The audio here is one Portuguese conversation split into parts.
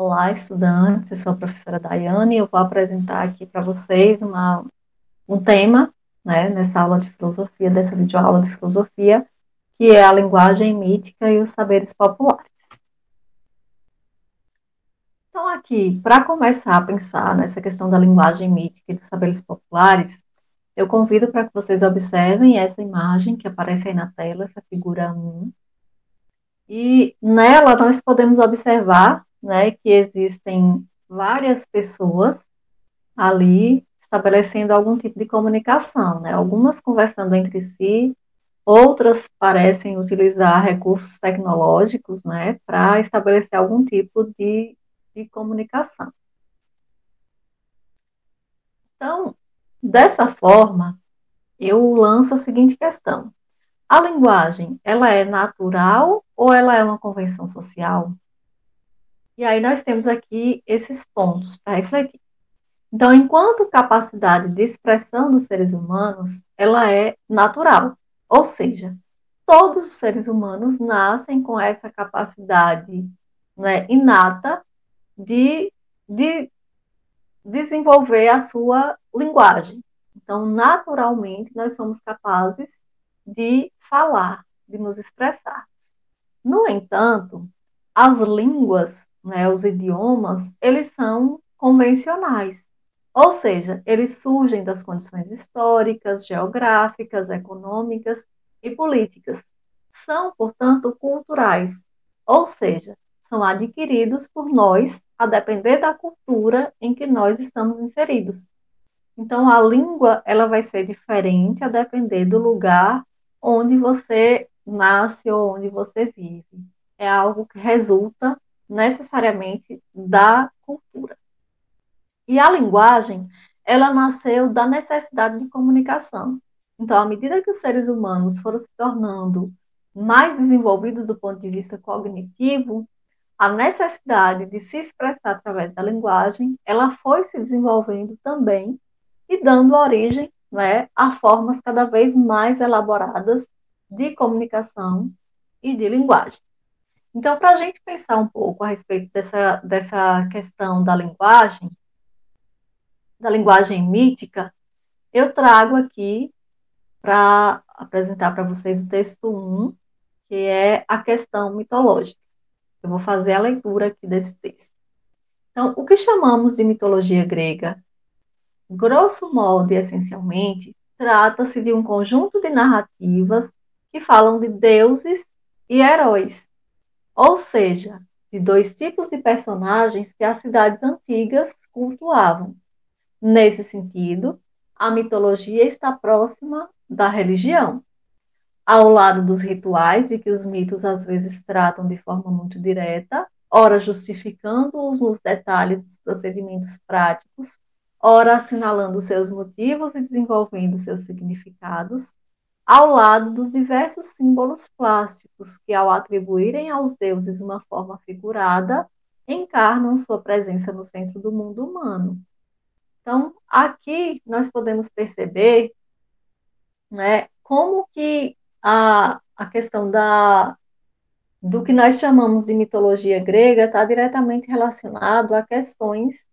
Olá, estudantes, eu sou a professora Daiane e eu vou apresentar aqui para vocês um tema, né, nessa aula de filosofia, dessa videoaula de filosofia, que é a linguagem mítica e os saberes populares. Então, aqui, para começar a pensar nessa questão da linguagem mítica e dos saberes populares, eu convido para que vocês observem essa imagem que aparece aí na tela, essa figura 1, e nela nós podemos observar, né, que existem várias pessoas ali estabelecendo algum tipo de comunicação, né? Algumas conversando entre si, outras parecem utilizar recursos tecnológicos, né, para estabelecer algum tipo de comunicação. Então, dessa forma, eu lanço a seguinte questão: a linguagem, ela é natural ou ela é uma convenção social? E aí nós temos aqui esses pontos para refletir. Então, enquanto capacidade de expressão dos seres humanos, ela é natural. Ou seja, todos os seres humanos nascem com essa capacidade, né, inata de, de desenvolver a sua linguagem. Então, naturalmente, nós somos capazes de falar, de nos expressar. No entanto, as línguas, né, os idiomas, eles são convencionais. Ou seja, eles surgem das condições históricas, geográficas, econômicas e políticas. São, portanto, culturais. Ou seja, são adquiridos por nós a depender da cultura em que nós estamos inseridos. Então, a língua, ela vai ser diferente a depender do lugar onde você nasce ou onde você vive. É algo que resulta necessariamente da cultura. E a linguagem, ela nasceu da necessidade de comunicação. Então, à medida que os seres humanos foram se tornando mais desenvolvidos do ponto de vista cognitivo, a necessidade de se expressar através da linguagem, ela foi se desenvolvendo também e dando origem, né, a formas cada vez mais elaboradas de comunicação e de linguagem. Então, para a gente pensar um pouco a respeito dessa questão da linguagem mítica, eu trago aqui para apresentar para vocês o texto 1, que é a questão mitológica. Eu vou fazer a leitura aqui desse texto. Então, o que chamamos de mitologia grega, grosso modo e essencialmente, trata-se de um conjunto de narrativas que falam de deuses e heróis, ou seja, de dois tipos de personagens que as cidades antigas cultuavam. Nesse sentido, a mitologia está próxima da religião, ao lado dos rituais, de que os mitos às vezes tratam de forma muito direta, ora justificando-os nos detalhes dos procedimentos práticos, ora assinalando seus motivos e desenvolvendo seus significados, ao lado dos diversos símbolos plásticos que, ao atribuírem aos deuses uma forma figurada, encarnam sua presença no centro do mundo humano. Então, aqui nós podemos perceber, né, como que a questão do que nós chamamos de mitologia grega está diretamente relacionado a questões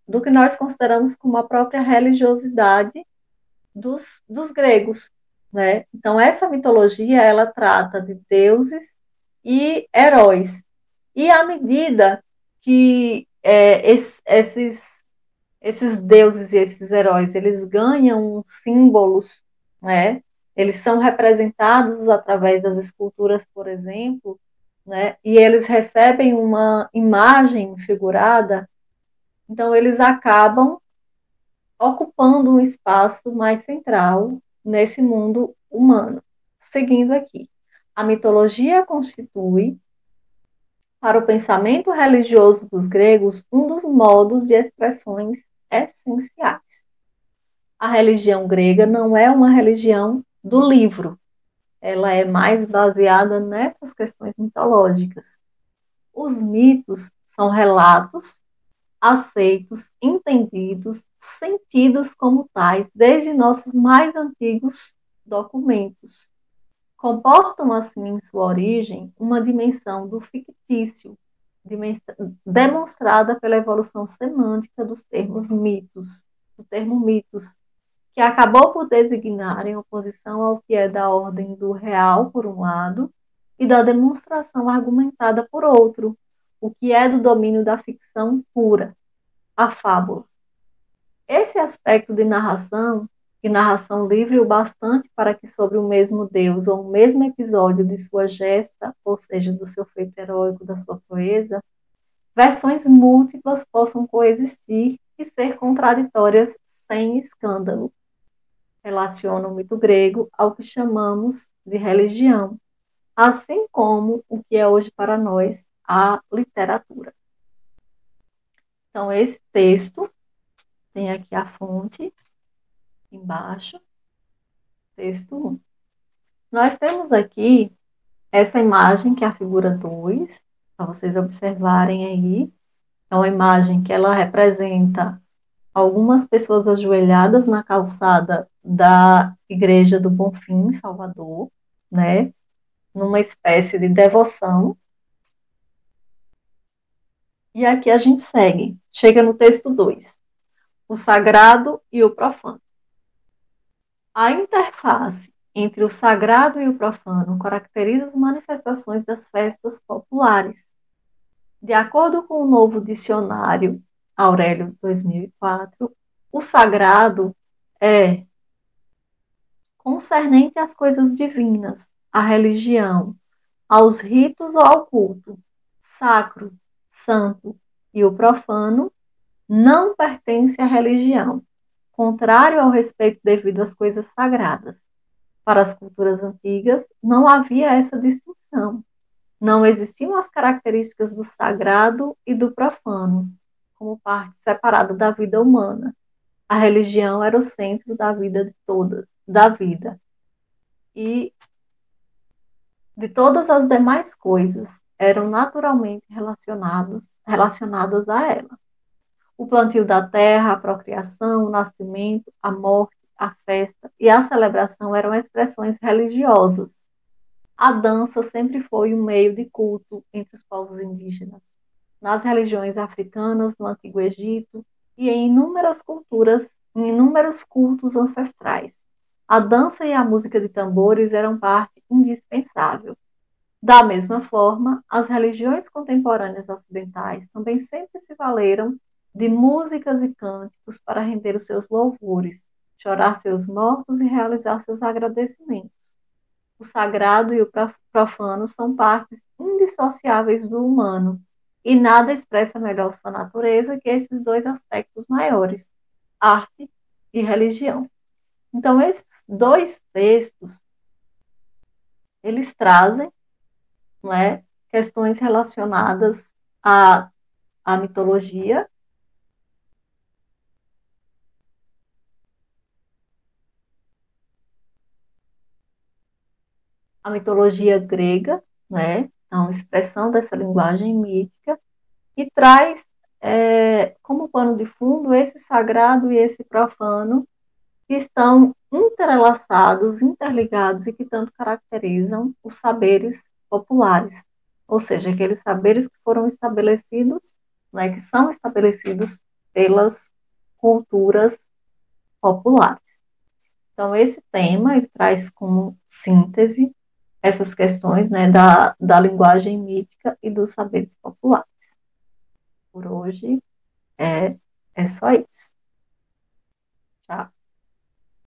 do que nós consideramos como a própria religiosidade dos gregos, né? Então, essa mitologia, ela trata de deuses e heróis. E à medida que esses deuses e esses heróis, eles ganham símbolos, né? Eles são representados através das esculturas, por exemplo, né? E eles recebem uma imagem figurada, então eles acabam ocupando um espaço mais central nesse mundo humano. Seguindo aqui, a mitologia constitui, para o pensamento religioso dos gregos, um dos modos de expressões essenciais. A religião grega não é uma religião do livro, ela é mais baseada nessas questões mitológicas. Os mitos são relatos aceitos, entendidos, sentidos como tais desde nossos mais antigos documentos. Comportam, assim, em sua origem, uma dimensão do fictício, demonstrada pela evolução semântica dos termos mitos, do termo mitos, que acabou por designar em oposição ao que é da ordem do real, por um lado, e da demonstração argumentada por outro, o que é do domínio da ficção pura, a fábula. Esse aspecto de narração, e narração livre o bastante para que sobre o mesmo Deus ou o mesmo episódio de sua gesta, ou seja, do seu feito heróico, da sua proeza, versões múltiplas possam coexistir e ser contraditórias sem escândalo. Relaciona o mito grego ao que chamamos de religião, assim como o que é hoje para nós a literatura. Então, esse texto tem aqui a fonte, embaixo, texto 1. Nós temos aqui essa imagem, que é a figura 2, para vocês observarem aí. É uma imagem que ela representa algumas pessoas ajoelhadas na calçada da Igreja do Bonfim, em Salvador, né? Numa espécie de devoção. E aqui a gente segue. Chega no texto 2. O sagrado e o profano. A interface entre o sagrado e o profano caracteriza as manifestações das festas populares. De acordo com o novo dicionário Aurélio 2004, o sagrado é concernente às coisas divinas, à religião, aos ritos ou ao culto. Sacro, santo e o profano não pertence à religião, contrário ao respeito devido às coisas sagradas. Para as culturas antigas, não havia essa distinção. Não existiam as características do sagrado e do profano, como parte separada da vida humana. A religião era o centro da vida de toda, da vida. E de todas as demais coisas eram naturalmente relacionadas a ela. O plantio da terra, a procriação, o nascimento, a morte, a festa e a celebração eram expressões religiosas. A dança sempre foi um meio de culto entre os povos indígenas. Nas religiões africanas, no Antigo Egito e em inúmeras culturas, em inúmeros cultos ancestrais, a dança e a música de tambores eram parte indispensável. Da mesma forma, as religiões contemporâneas ocidentais também sempre se valeram de músicas e cânticos para render os seus louvores, chorar seus mortos e realizar seus agradecimentos. O sagrado e o profano são partes indissociáveis do humano, e nada expressa melhor sua natureza que esses dois aspectos maiores, arte e religião. Então, esses dois textos, eles trazem, não é, questões relacionadas à mitologia, a mitologia grega, né, então, expressão dessa linguagem mítica, e traz como pano de fundo esse sagrado e esse profano que estão entrelaçados, interligados e que tanto caracterizam os saberes populares, ou seja, aqueles saberes que foram estabelecidos, né, que são estabelecidos pelas culturas populares. Então, esse tema ele traz como síntese essas questões, né, da linguagem mítica e dos saberes populares. Por hoje é só isso. Tchau.